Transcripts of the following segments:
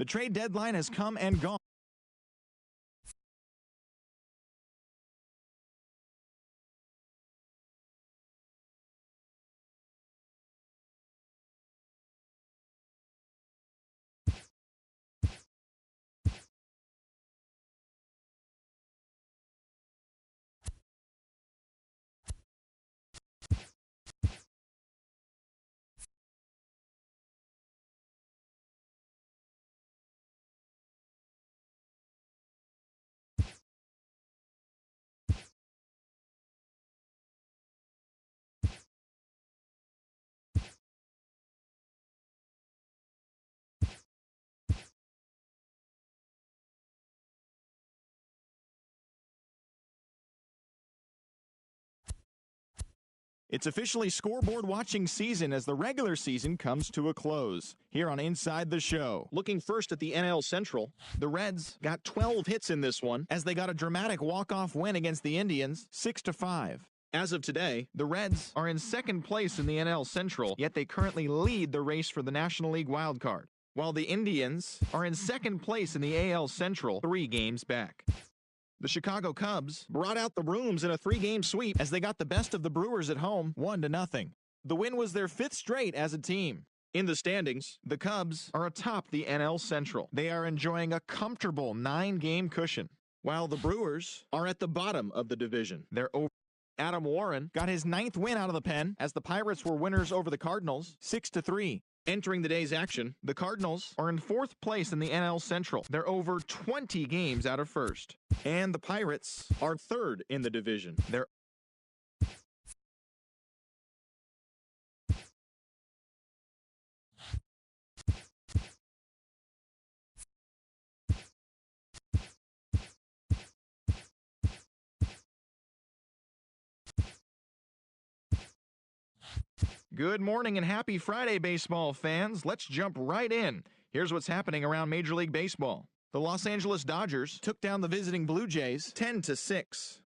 The trade deadline has come and gone. It's officially scoreboard watching season as the regular season comes to a close. Here on Inside the Show. Looking first at the NL Central, the Reds got 12 hits in this one as they got a dramatic walk-off win against the Indians, 6-5. As of today, the Reds are in second place in the NL Central, yet they currently lead the race for the National League wildcard, while the Indians are in second place in the AL Central, 3 games back. The Chicago Cubs brought out the brooms in a 3-game sweep as they got the best of the Brewers at home, 1-0. The win was their 5th straight as a team. In the standings, the Cubs are atop the NL Central. They are enjoying a comfortable 9-game cushion, while the Brewers are at the bottom of the division. They're over. Adam Warren got his 9th win out of the pen as the Pirates were winners over the Cardinals, 6-3. Entering the day's action, the Cardinals are in 4th place in the NL Central. They're over 20 games out of first. And the Pirates are 3rd in the division. They're Good morning and happy Friday, baseball fans. Let's jump right in. Here's what's happening around Major League Baseball. The Los Angeles Dodgers took down the visiting Blue Jays 10-6.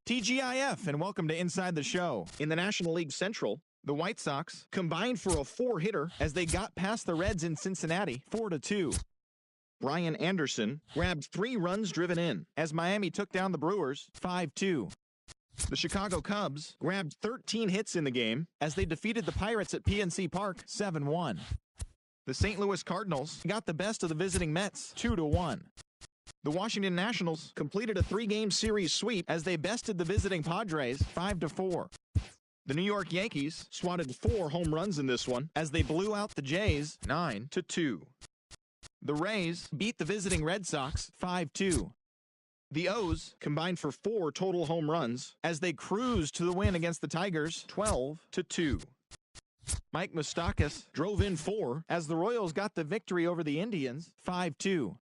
TGIF, and welcome to Inside the Show. In the National League Central, the White Sox combined for a four-hitter as they got past the Reds in Cincinnati 4-2. Brian Anderson grabbed 3 runs driven in as Miami took down the Brewers 5-2. The Chicago Cubs grabbed 13 hits in the game as they defeated the Pirates at PNC Park 7-1. The St. Louis Cardinals got the best of the visiting Mets 2-1. The Washington Nationals completed a 3-game series sweep as they bested the visiting Padres 5-4. The New York Yankees swatted 4 home runs in this one as they blew out the Jays 9-2. The Rays beat the visiting Red Sox 5-2. The O's combined for 4 total home runs as they cruised to the win against the Tigers 12-2. Mike Moustakas drove in 4 as the Royals got the victory over the Indians 5-2.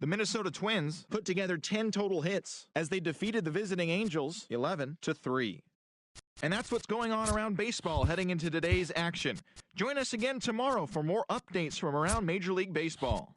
The Minnesota Twins put together 10 total hits as they defeated the visiting Angels 11-3. And that's what's going on around baseball heading into today's action. Join us again tomorrow for more updates from around Major League Baseball.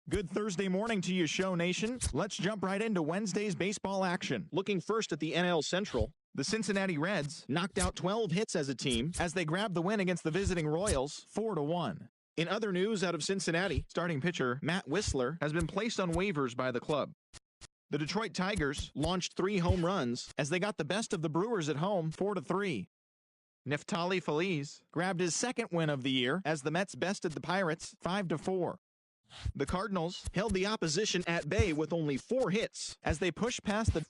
Good Thursday morning to you, Show Nation. Let's jump right into Wednesday's baseball action. Looking first at the NL Central, The Cincinnati Reds knocked out 12 hits as a team as they grabbed the win against the visiting Royals 4-1. In other news out of Cincinnati, starting pitcher Matt Wisler has been placed on waivers by the club. The Detroit Tigers launched 3 home runs as they got the best of the Brewers at home 4-3. Neftali Feliz grabbed his second win of the year as the Mets bested the Pirates 5-4. The Cardinals held the opposition at bay with only 4 hits as they pushed past the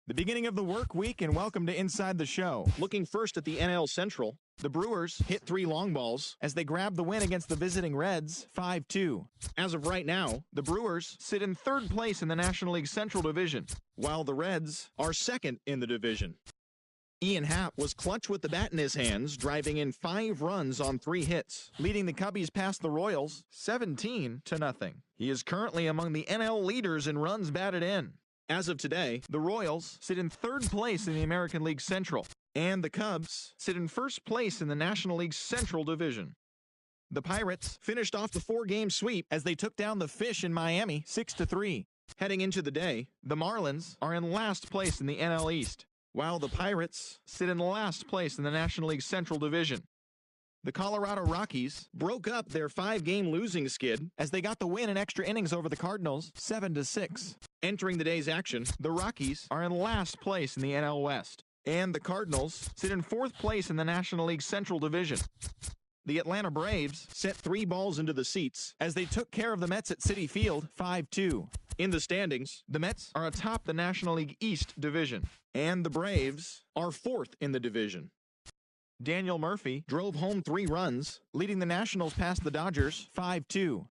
The beginning of the work week, and welcome to Inside the Show. Looking first at the NL Central, the Brewers hit 3 long balls as they grabbed the win against the visiting Reds 5-2. As of right now, the Brewers sit in 3rd place in the National League Central Division, while the Reds are 2nd in the division. Ian Happ was clutch with the bat in his hands, driving in 5 runs on 3 hits, leading the Cubbies past the Royals 17-0. He is currently among the NL leaders in runs batted in. As of today, the Royals sit in 3rd place in the American League Central, and the Cubs sit in 1st place in the National League Central Division. The Pirates finished off the 4-game sweep as they took down the Fish in Miami 6-3. Heading into the day, the Marlins are in last place in the NL East, while the Pirates sit in last place in the National League Central Division. The Colorado Rockies broke up their 5-game losing skid as they got the win in extra innings over the Cardinals 7-6. Entering the day's action, the Rockies are in last place in the NL West, and the Cardinals sit in 4th place in the National League Central Division. The Atlanta Braves sent 3 balls into the seats as they took care of the Mets at Citi Field 5-2. In the standings, the Mets are atop the National League East Division, and the Braves are 4th in the division. Daniel Murphy drove home 3 runs, leading the Nationals past the Dodgers 5-2.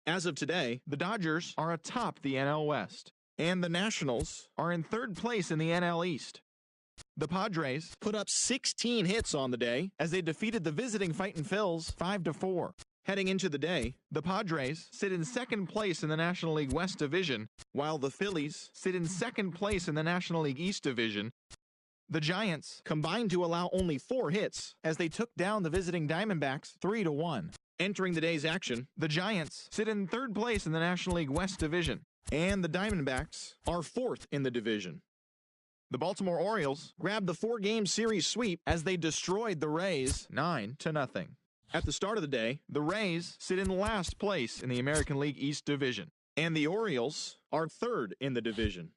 As of today, the Dodgers are atop the NL West, and the Nationals are in 3rd place in the NL East. The Padres put up 16 hits on the day as they defeated the visiting Fightin' Phils 5-4. Heading into the day, the Padres sit in 2nd place in the National League West Division, while the Phillies sit in 2nd place in the National League East Division. The Giants combined to allow only 4 hits as they took down the visiting Diamondbacks 3-1. Entering the day's action, the Giants sit in 3rd place in the National League West Division, and the Diamondbacks are 4th in the division. The Baltimore Orioles grabbed the 4-game series sweep as they destroyed the Rays 9-0. At the start of the day, the Rays sit in last place in the American League East Division, and the Orioles are 3rd in the division.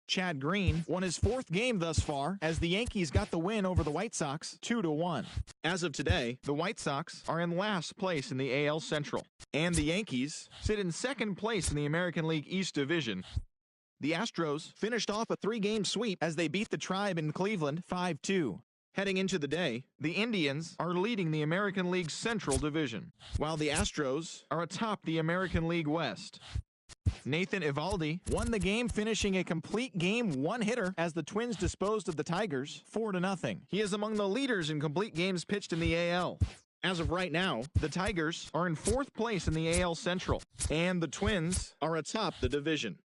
Chad Green won his 4th game thus far as the Yankees got the win over the White Sox 2-1. As of today, the White Sox are in last place in the AL Central, and the Yankees sit in 2nd place in the American League East Division. The Astros finished off a 3-game sweep as they beat the Tribe in Cleveland 5-2. Heading into the day, the Indians are leading the American League Central Division, while the Astros are atop the American League West. Nathan Eovaldi won the game, finishing a complete game 1-hitter as the Twins disposed of the Tigers 4-0. He is among the leaders in complete games pitched in the AL. As of right now, the Tigers are in 4th place in the AL Central, and the Twins are atop the division.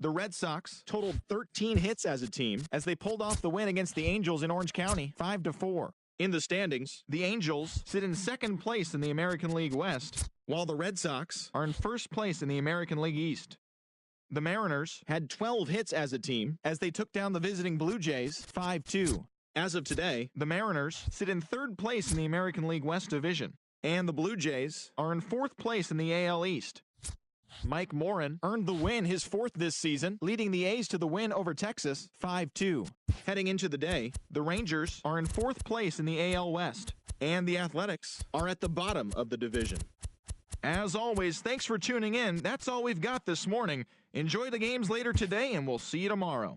The Red Sox totaled 13 hits as a team as they pulled off the win against the Angels in Orange County 5-4. In the standings, the Angels sit in 2nd place in the American League West, while the Red Sox are in 1st place in the American League East. The Mariners had 12 hits as a team as they took down the visiting Blue Jays 5-2. As of today, the Mariners sit in 3rd place in the American League West Division, and the Blue Jays are in 4th place in the AL East. Mike Morin earned the win, his 4th this season, leading the A's to the win over Texas 5-2. Heading into the day, the Rangers are in 4th place in the AL West, and the Athletics are at the bottom of the division. As always, thanks for tuning in. That's all we've got this morning. Enjoy the games later today, and we'll see you tomorrow.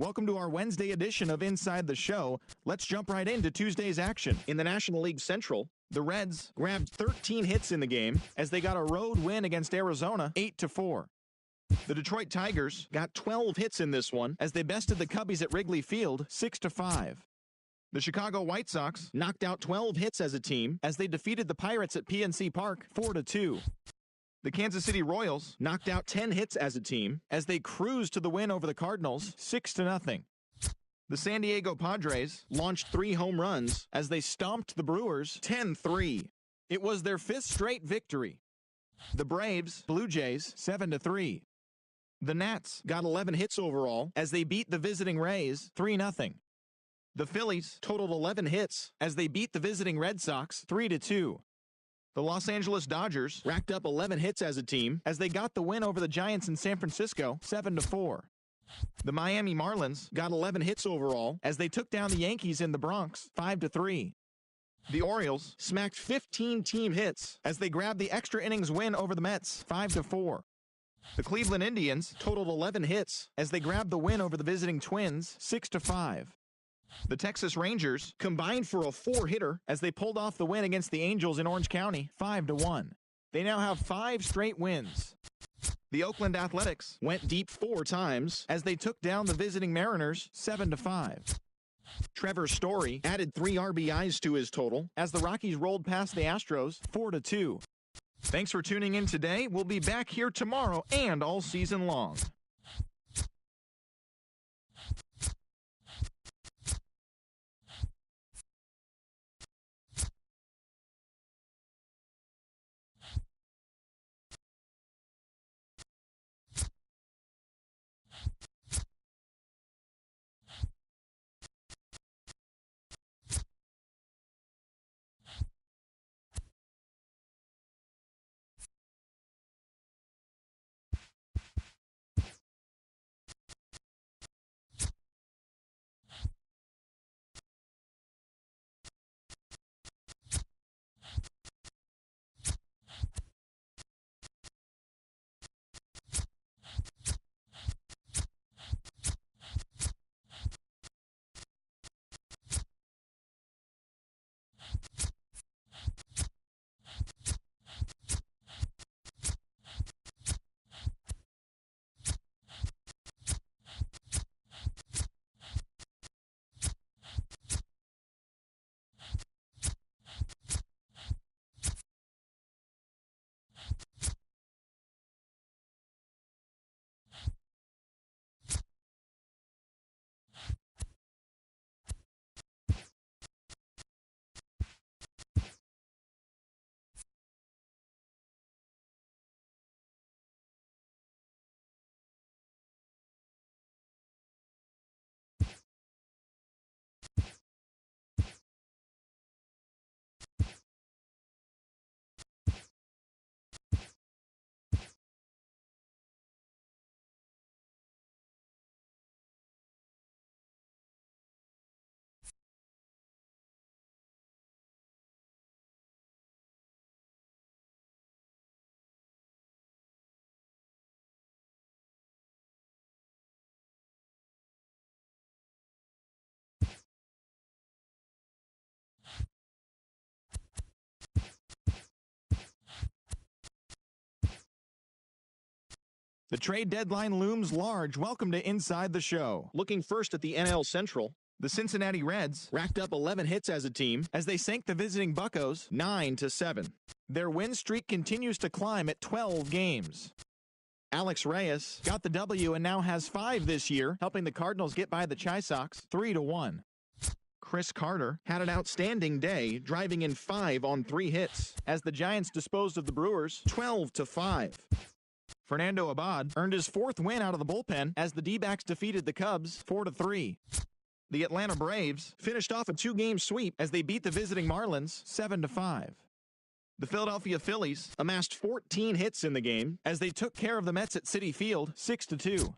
Welcome to our Wednesday edition of Inside the Show. Let's jump right into Tuesday's action. In the National League Central, the Reds grabbed 13 hits in the game as they got a road win against Arizona 8-4. The Detroit Tigers got 12 hits in this one as they bested the Cubbies at Wrigley Field 6-5. The Chicago White Sox knocked out 12 hits as a team as they defeated the Pirates at PNC Park 4-2. The Kansas City Royals knocked out 10 hits as a team as they cruised to the win over the Cardinals 6-0. The San Diego Padres launched 3 home runs as they stomped the Brewers 10-3. It was their 5th straight victory. The Braves, Blue Jays 7-3. The Nats got 11 hits overall as they beat the visiting Rays 3-0. The Phillies totaled 11 hits as they beat the visiting Red Sox 3-2. The Los Angeles Dodgers racked up 11 hits as a team as they got the win over the Giants in San Francisco 7-4. The Miami Marlins got 11 hits overall as they took down the Yankees in the Bronx 5-3. The Orioles smacked 15 team hits as they grabbed the extra innings win over the Mets 5-4. The Cleveland Indians totaled 11 hits as they grabbed the win over the visiting Twins 6-5. The Texas Rangers combined for a 4-hitter as they pulled off the win against the Angels in Orange County 5-1. They now have 5 straight wins. The Oakland Athletics went deep 4 times as they took down the visiting Mariners 7-5. Trevor Story added 3 RBIs to his total as the Rockies rolled past the Astros 4-2. Thanks for tuning in today. We'll be back here tomorrow and all season long. The trade deadline looms large. Welcome to Inside the Show. Looking first at the NL Central, the Cincinnati Reds racked up 11 hits as a team as they sank the visiting Buccos 9-7. Their win streak continues to climb at 12 games. Alex Reyes got the W and now has 5 this year, helping the Cardinals get by the Chi Sox 3-1. Chris Carter had an outstanding day, driving in 5 on 3 hits as the Giants disposed of the Brewers 12-5. Fernando Abad earned his 4th win out of the bullpen as the D-backs defeated the Cubs 4-3. The Atlanta Braves finished off a 2-game sweep as they beat the visiting Marlins 7-5. The Philadelphia Phillies amassed 14 hits in the game as they took care of the Mets at Citi Field 6-2.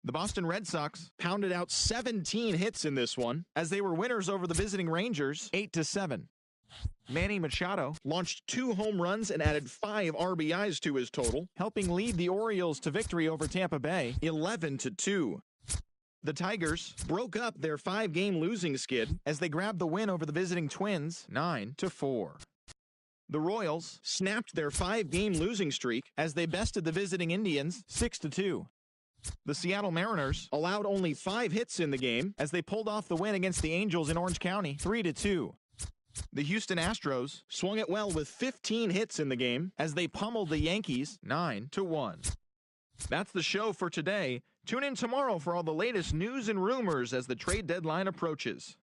The Boston Red Sox pounded out 17 hits in this one as they were winners over the visiting Rangers 8-7. Manny Machado launched 2 home runs and added 5 RBIs to his total, helping lead the Orioles to victory over Tampa Bay 11-2. The Tigers broke up their 5-game losing skid as they grabbed the win over the visiting Twins 9-4. The Royals snapped their 5-game losing streak as they bested the visiting Indians 6-2. The Seattle Mariners allowed only 5 hits in the game as they pulled off the win against the Angels in Orange County 3-2. The Houston Astros swung it well with 15 hits in the game as they pummeled the Yankees 9-1. That's the show for today. Tune in tomorrow for all the latest news and rumors as the trade deadline approaches.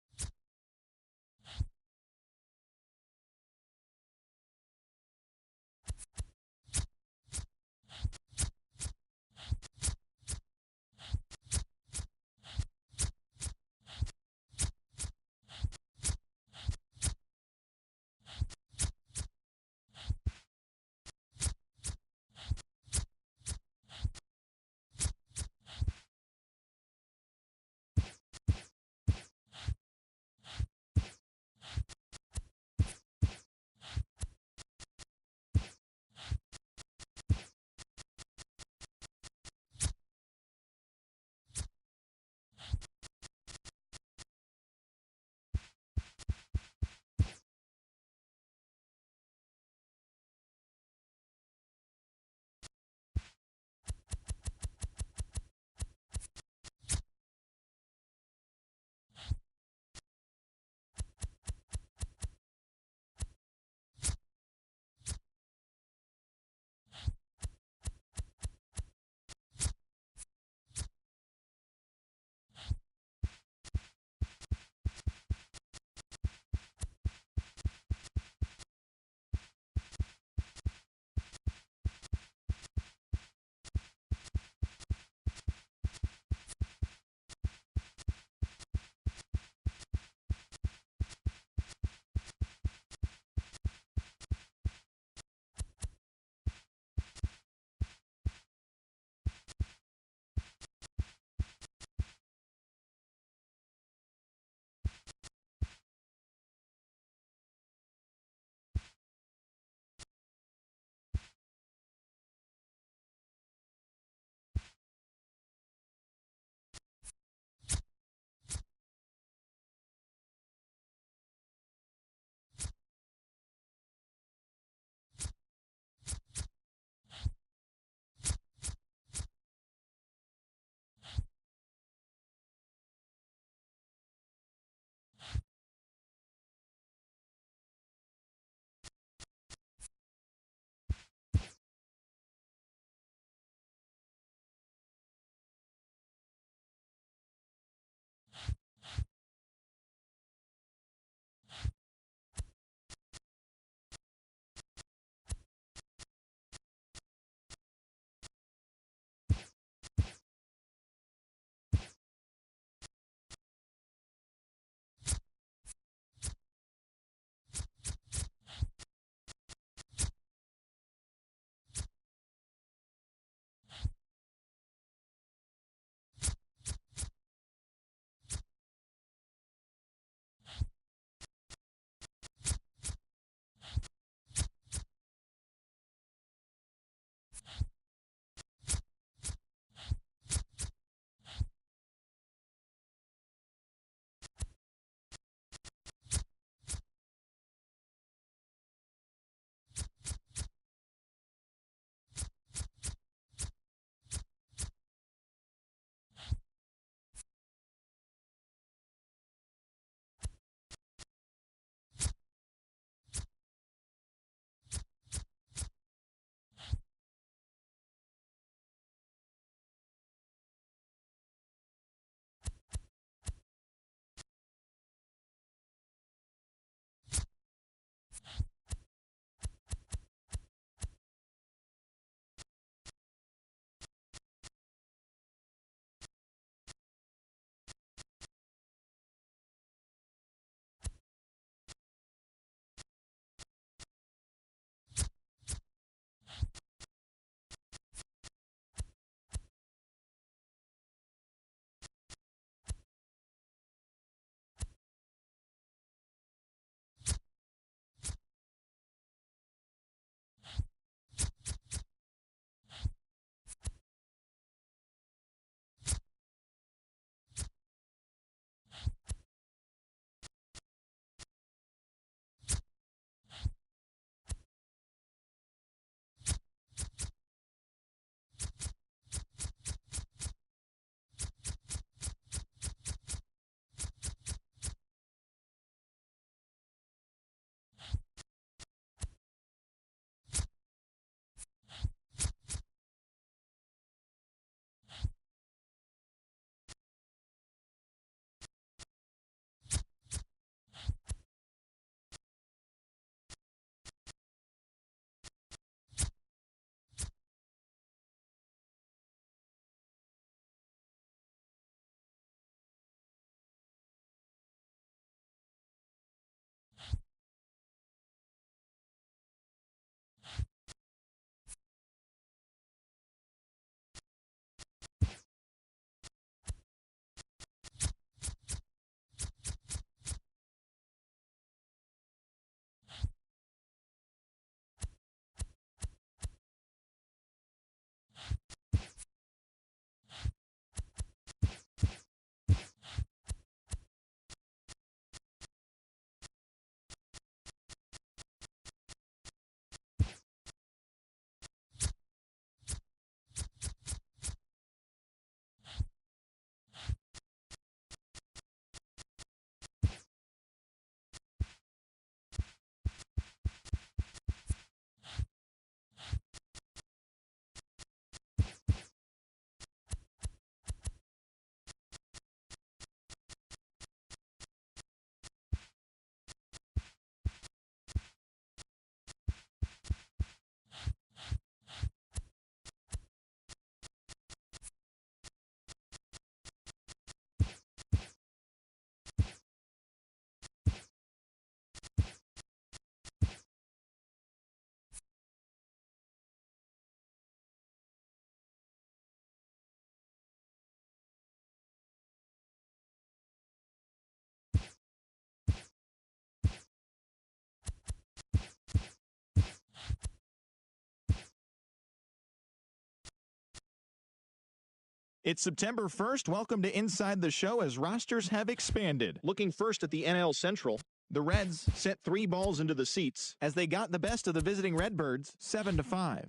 It's September 1st. Welcome to Inside the Show as rosters have expanded. Looking first at the NL Central, the Reds sent 3 balls into the seats as they got the best of the visiting Redbirds 7-5.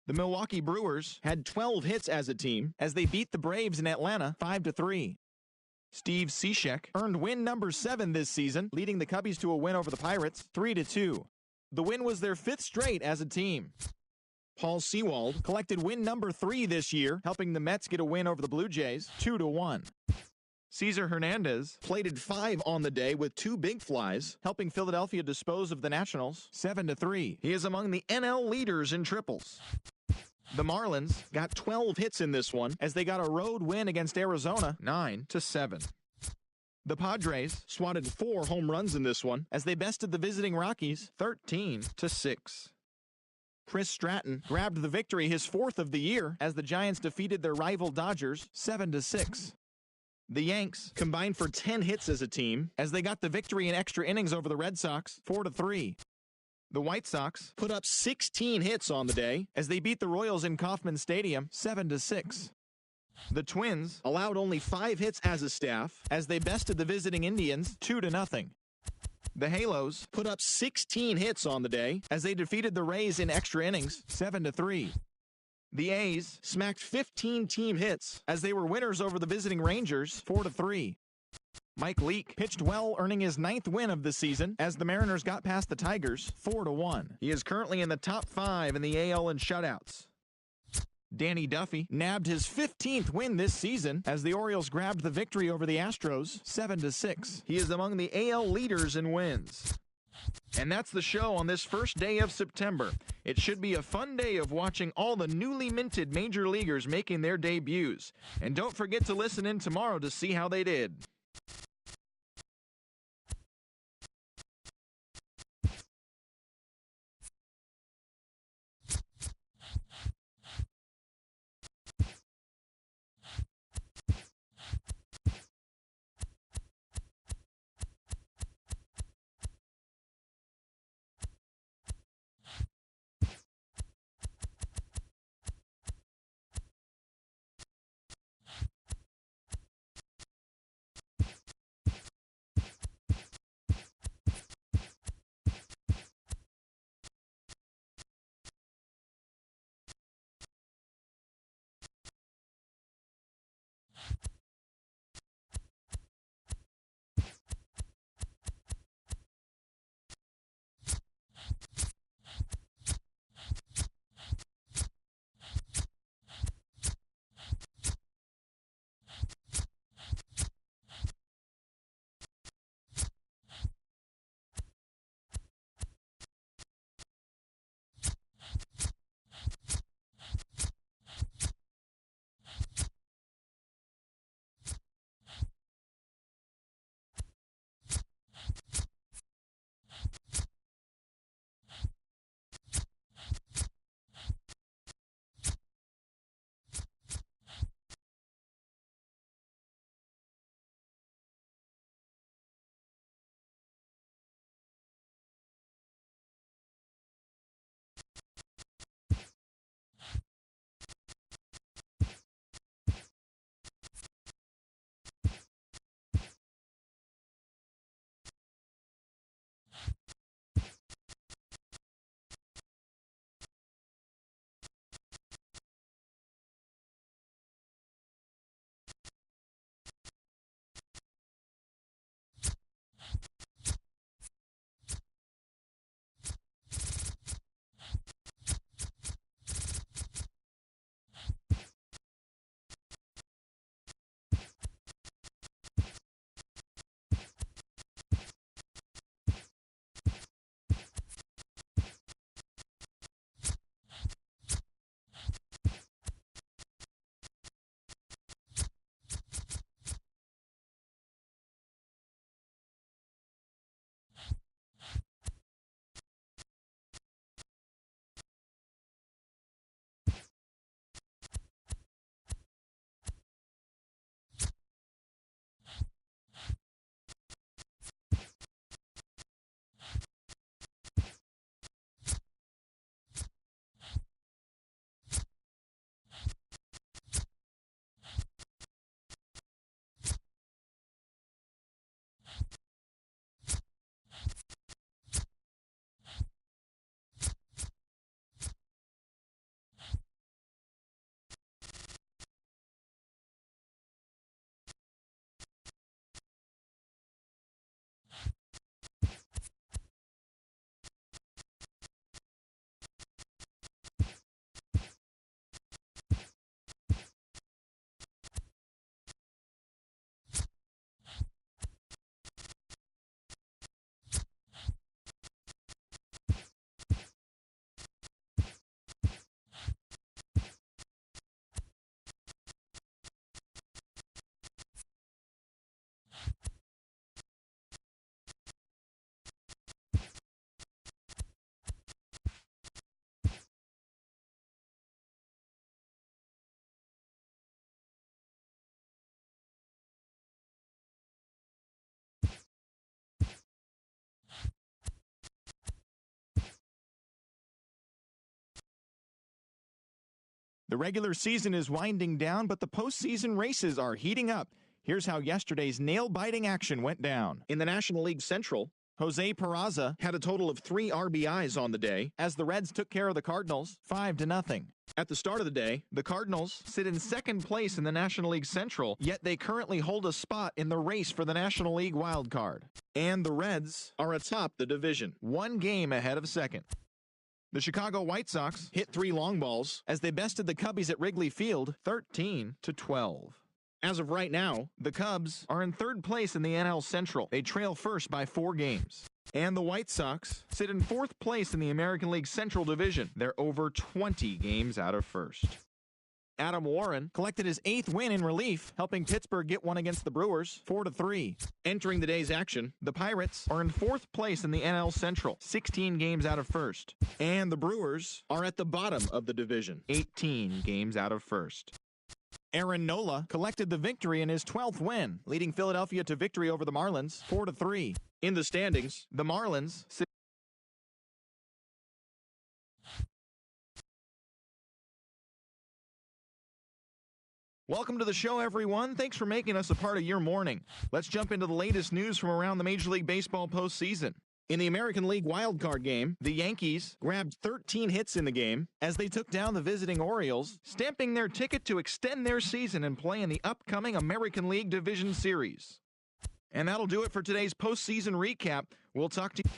The Milwaukee Brewers had 12 hits as a team as they beat the Braves in Atlanta 5-3. Steve Cishek earned win number 7 this season, leading the Cubbies to a win over the Pirates 3-2. The win was their 5th straight as a team. Paul Sewald collected win number 3 this year, helping the Mets get a win over the Blue Jays 2-1. Cesar Hernandez plated 5 on the day with 2 big flies, helping Philadelphia dispose of the Nationals 7-3. He is among the NL leaders in triples. The Marlins got 12 hits in this one as they got a road win against Arizona 9-7. The Padres swatted 4 home runs in this one as they bested the visiting Rockies 13-6. Chris Stratton grabbed the victory, his 4th of the year, as the Giants defeated their rival Dodgers 7-6. The Yanks combined for 10 hits as a team as they got the victory in extra innings over the Red Sox 4-3. The White Sox put up 16 hits on the day as they beat the Royals in Kauffman Stadium 7-6. The Twins allowed only 5 hits as a staff as they bested the visiting Indians 2-0. The Halos put up 16 hits on the day as they defeated the Rays in extra innings 7-3. The A's smacked 15 team hits as they were winners over the visiting Rangers 4-3. Mike Leake pitched well, earning his 9th win of the season as the Mariners got past the Tigers 4-1. He is currently in the top 5 in the AL in shutouts. Danny Duffy nabbed his 15th win this season as the Orioles grabbed the victory over the Astros 7-6. He is among the AL leaders in wins. And that's the show on this first day of September. It should be a fun day of watching all the newly minted major leaguers making their debuts. And don't forget to listen in tomorrow to see how they did. The regular season is winding down, but the postseason races are heating up. Here's how yesterday's nail-biting action went down. In the National League Central, Jose Peraza had a total of 3 RBIs on the day as the Reds took care of the Cardinals 5-0. At the start of the day, the Cardinals sit in second place in the National League Central, yet they currently hold a spot in the race for the National League wild card. And the Reds are atop the division, 1 game ahead of second. The Chicago White Sox hit 3 long balls as they bested the Cubbies at Wrigley Field 13-12. As of right now, the Cubs are in third place in the NL Central. They trail first by 4 games. And the White Sox sit in fourth place in the American League Central Division. They're over 20 games out of first. Adam Warren collected his 8th win in relief, helping Pittsburgh get one against the Brewers 4-3. Entering the day's action, the Pirates are in 4th place in the NL Central, 16 games out of first. And the Brewers are at the bottom of the division, 18 games out of first. Aaron Nola collected the victory in his 12th win, leading Philadelphia to victory over the Marlins 4-3. In the standings, the Marlins sit Welcome to the show, everyone. Thanks for making us a part of your morning. Let's jump into the latest news from around the Major League Baseball postseason. In the American League wildcard game, the Yankees grabbed 13 hits in the game as they took down the visiting Orioles, stamping their ticket to extend their season and play in the upcoming American League Division Series. And that'll do it for today's postseason recap. We'll talk to you.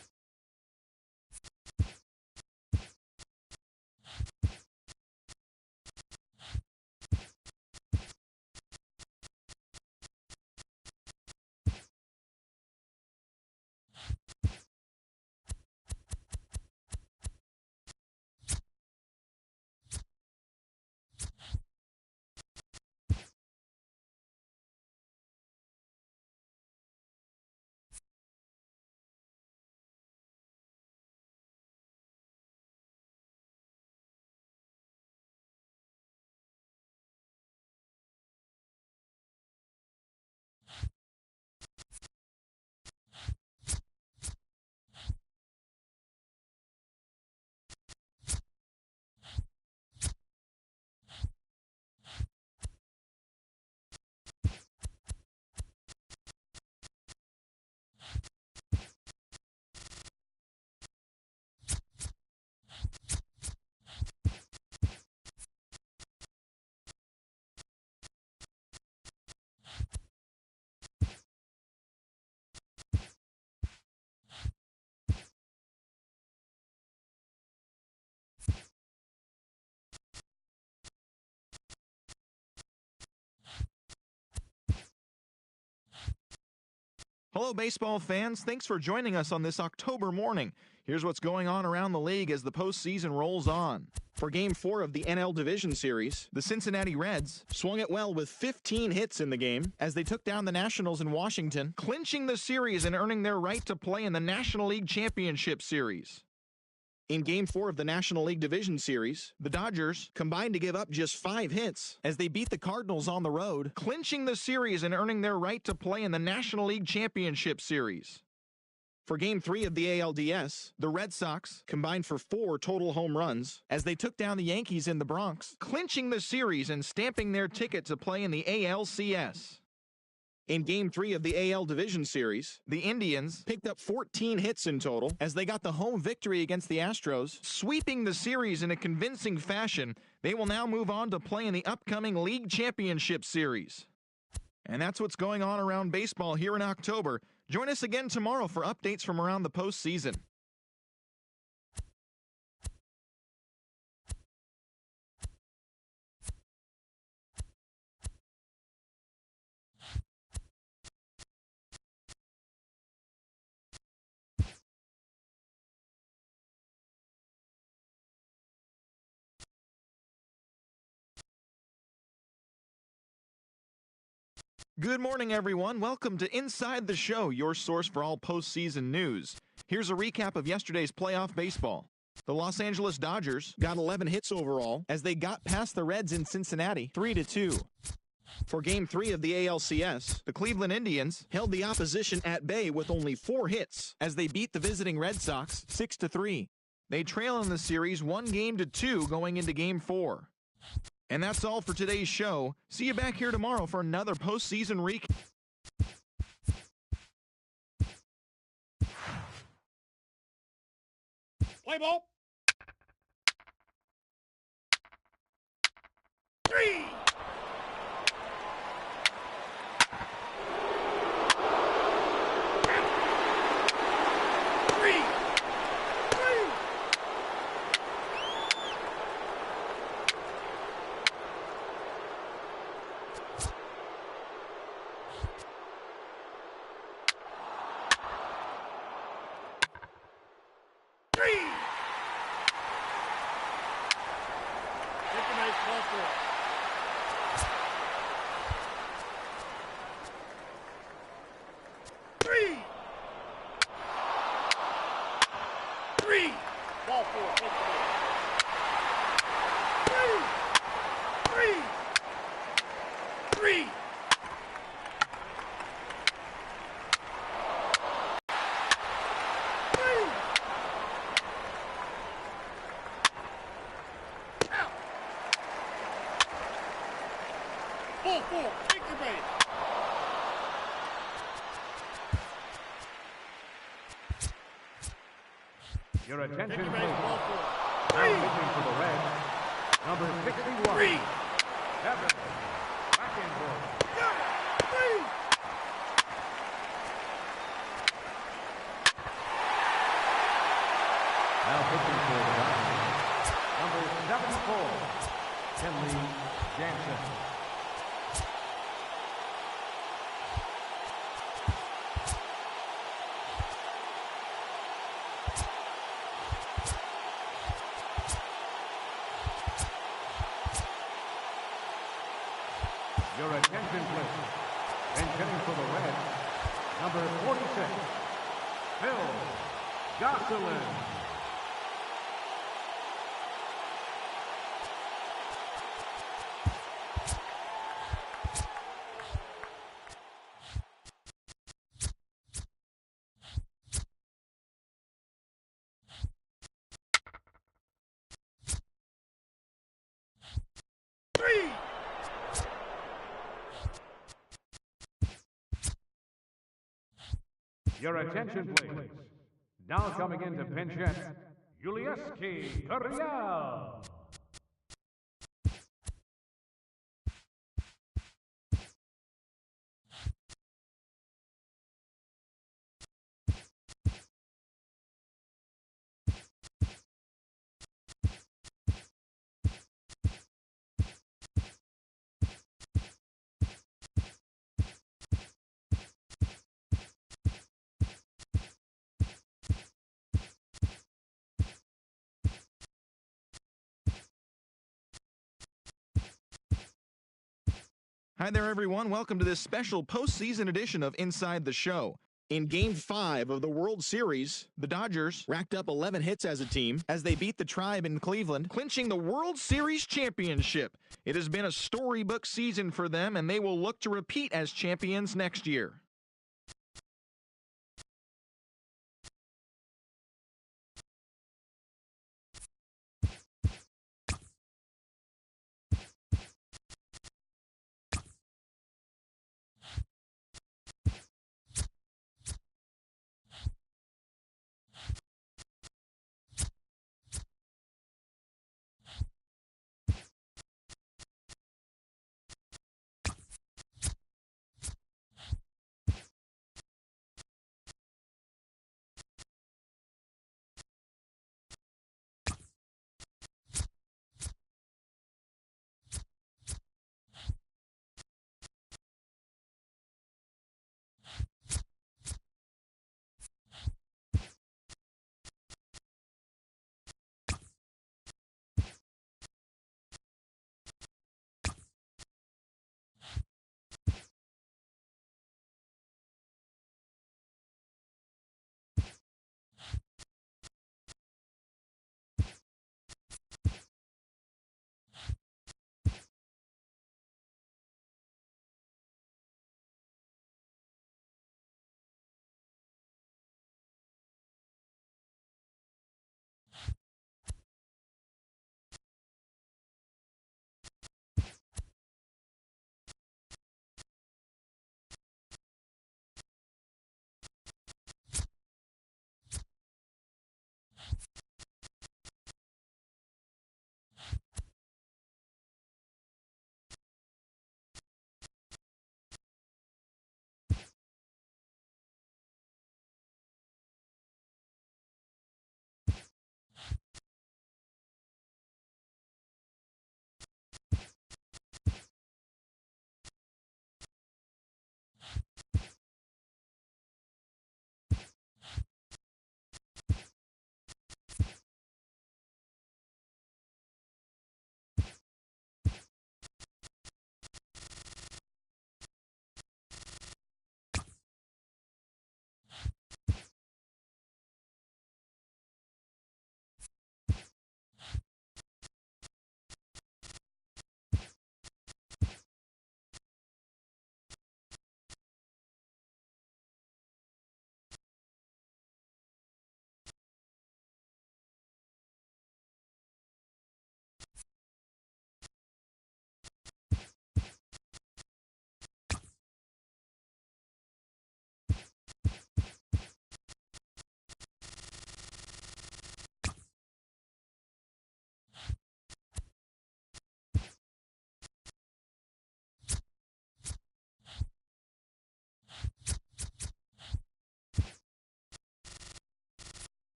Hello, baseball fans. Thanks for joining us on this October morning. Here's what's going on around the league as the postseason rolls on. For Game 4 of the NL Division Series, the Cincinnati Reds swung it well with 15 hits in the game as they took down the Nationals in Washington, clinching the series and earning their right to play in the National League Championship Series. In Game 4 of the National League Division Series, the Dodgers combined to give up just 5 hits as they beat the Cardinals on the road, clinching the series and earning their right to play in the National League Championship Series. For Game 3 of the ALDS, the Red Sox combined for 4 total home runs as they took down the Yankees in the Bronx, clinching the series and stamping their ticket to play in the ALCS. In Game 3 of the AL Division Series, the Indians picked up 14 hits in total as they got the home victory against the Astros, sweeping the series in a convincing fashion. They will now move on to play in the upcoming League Championship Series. And that's what's going on around baseball here in October. Join us again tomorrow for updates from around the postseason. Good morning, everyone. Welcome to Inside the Show, your source for all postseason news. Here's a recap of yesterday's playoff baseball. The Los Angeles Dodgers got 11 hits overall as they got past the Reds in Cincinnati 3-2. For Game 3 of the ALCS, the Cleveland Indians held the opposition at bay with only 4 hits as they beat the visiting Red Sox 6-3. They trail in the series 1-2 going into Game 4. And that's all for today's show. See you back here tomorrow for another postseason recap. Play ball. 3. Ball 4. Take the ball. 3. Out. Ball 4. Take your base. Your attention, Take your please. base. Ball 4. Now pitching for the Reds, number 61. 3. Evans, Wackenborg. Now pitching for the Dodgers, number 74, Kenley Jansen. Your attention, please. And hitting for the Reds, number 46, Phil Gosselin. Your attention, please. Now coming in to pinch hit, Yulieski Gurriel. Hi there, everyone. Welcome to this special postseason edition of Inside the Show. In Game 5 of the World Series, the Dodgers racked up 11 hits as a team as they beat the Tribe in Cleveland, clinching the World Series championship. It has been a storybook season for them, and they will look to repeat as champions next year.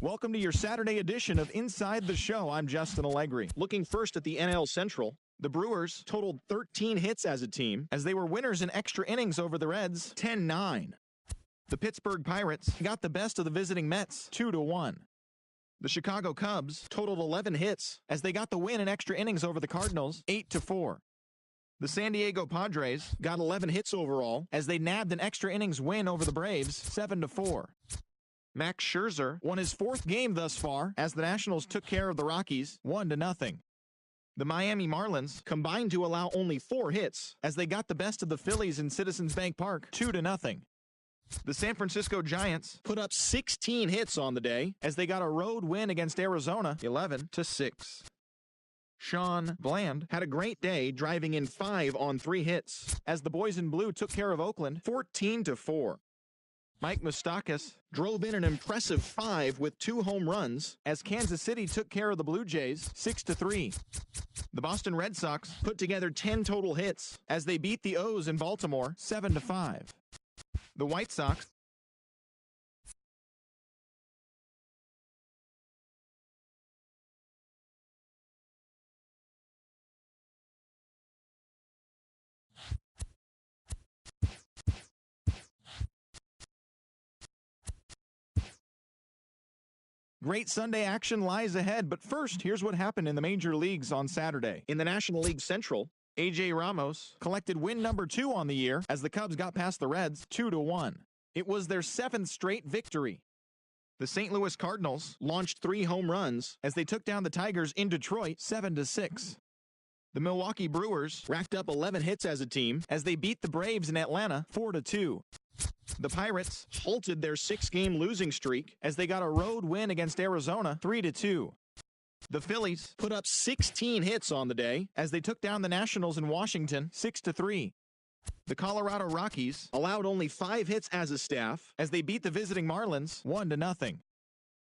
Welcome to your Saturday edition of Inside the Show. I'm Justin Allegri. Looking first at the NL Central, the Brewers totaled 13 hits as a team as they were winners in extra innings over the Reds 10-9. The Pittsburgh Pirates got the best of the visiting Mets 2-1. The Chicago Cubs totaled 11 hits as they got the win in extra innings over the Cardinals 8-4. The San Diego Padres got 11 hits overall as they nabbed an extra innings win over the Braves 7-4. Max Scherzer won his 4th game thus far as the Nationals took care of the Rockies 1-0. The Miami Marlins combined to allow only 4 hits as they got the best of the Phillies in Citizens Bank Park 2-0. The San Francisco Giants put up 16 hits on the day as they got a road win against Arizona 11-6. Sean Bland had a great day driving in 5 on 3 hits as the boys in blue took care of Oakland 14-4. Mike Moustakas drove in an impressive 5 with 2 home runs as Kansas City took care of the Blue Jays 6-3. The Boston Red Sox put together 10 total hits as they beat the O's in Baltimore 7-5. The White Sox Great Sunday action lies ahead, but first, here's what happened in the major leagues on Saturday. In the National League Central, A.J. Ramos collected win number 2 on the year as the Cubs got past the Reds 2-1. It was their 7th straight victory. The St. Louis Cardinals launched 3 home runs as they took down the Tigers in Detroit 7-6. The Milwaukee Brewers racked up 11 hits as a team as they beat the Braves in Atlanta 4-2. The Pirates halted their 6-game losing streak as they got a road win against Arizona 3-2. The Phillies put up 16 hits on the day as they took down the Nationals in Washington 6-3. The Colorado Rockies allowed only 5 hits as a staff as they beat the visiting Marlins 1-0.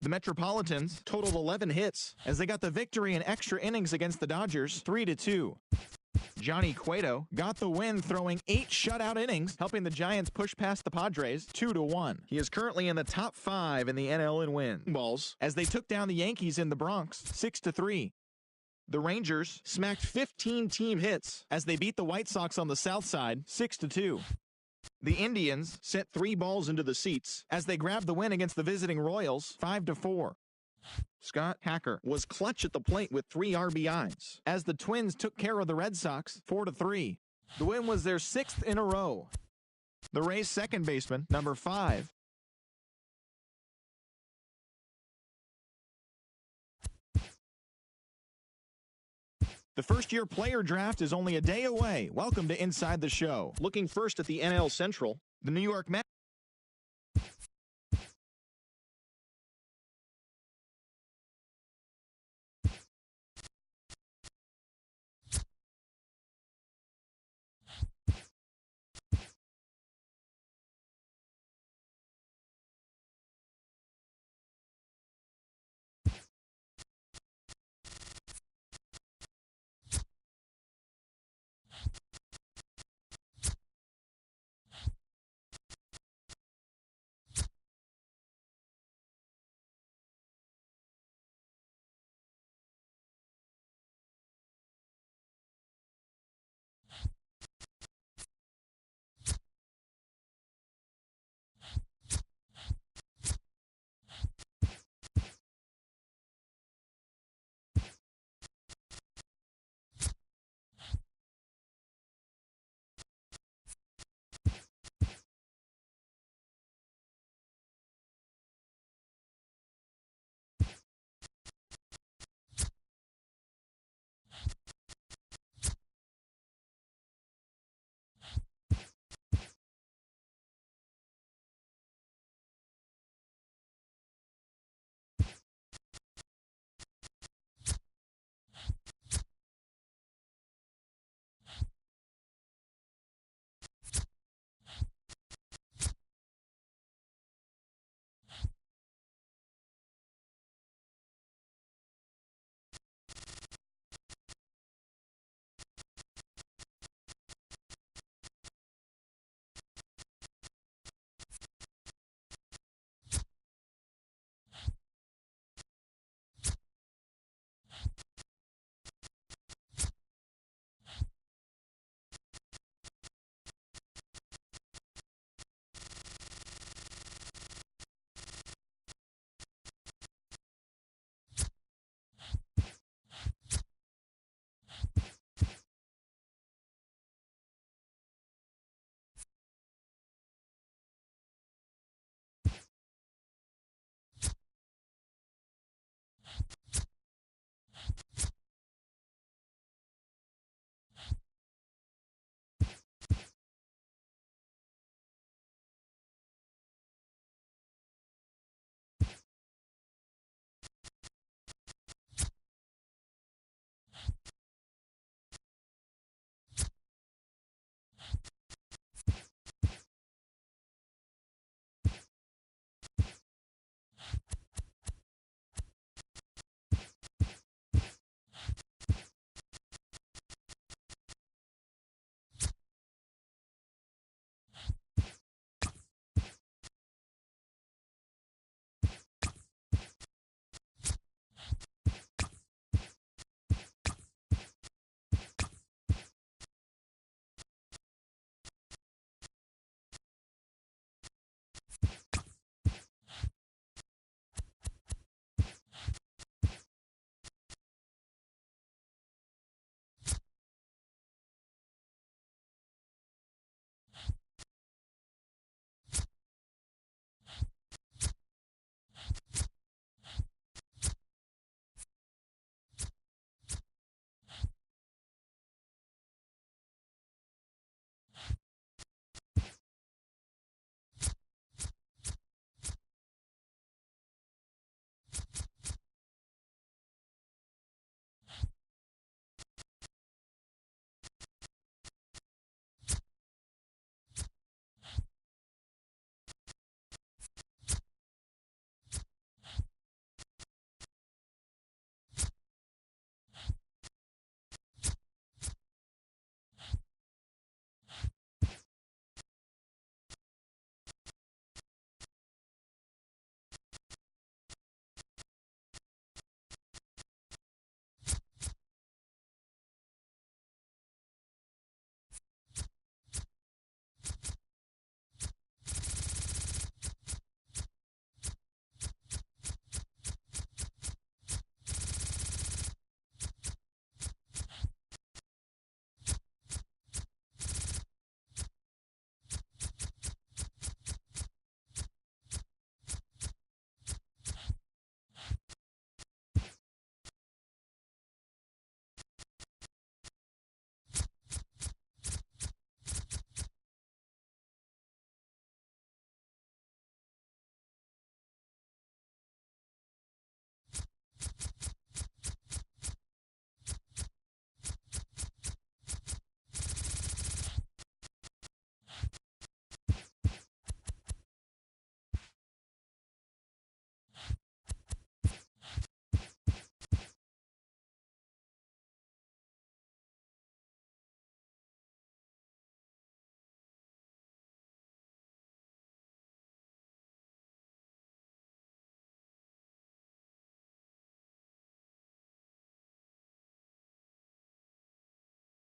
The Metropolitans totaled 11 hits as they got the victory in extra innings against the Dodgers 3-2. Johnny Cueto got the win throwing 8 shutout innings, helping the Giants push past the Padres 2-1. He is currently in the top 5 in the NL in wins as they took down the Yankees in the Bronx 6-3. The Rangers smacked 15 team hits as they beat the White Sox on the south side 6-2. The Indians sent 3 balls into the seats as they grabbed the win against the visiting Royals 5-4. Scott Hacker was clutch at the plate with 3 RBIs as the Twins took care of the Red Sox 4-3. The win was their 6th in a row. The Rays' second baseman, number 5, the first-year player draft is only a day away. Welcome to Inside the Show. Looking first at the NL Central, the New York Mets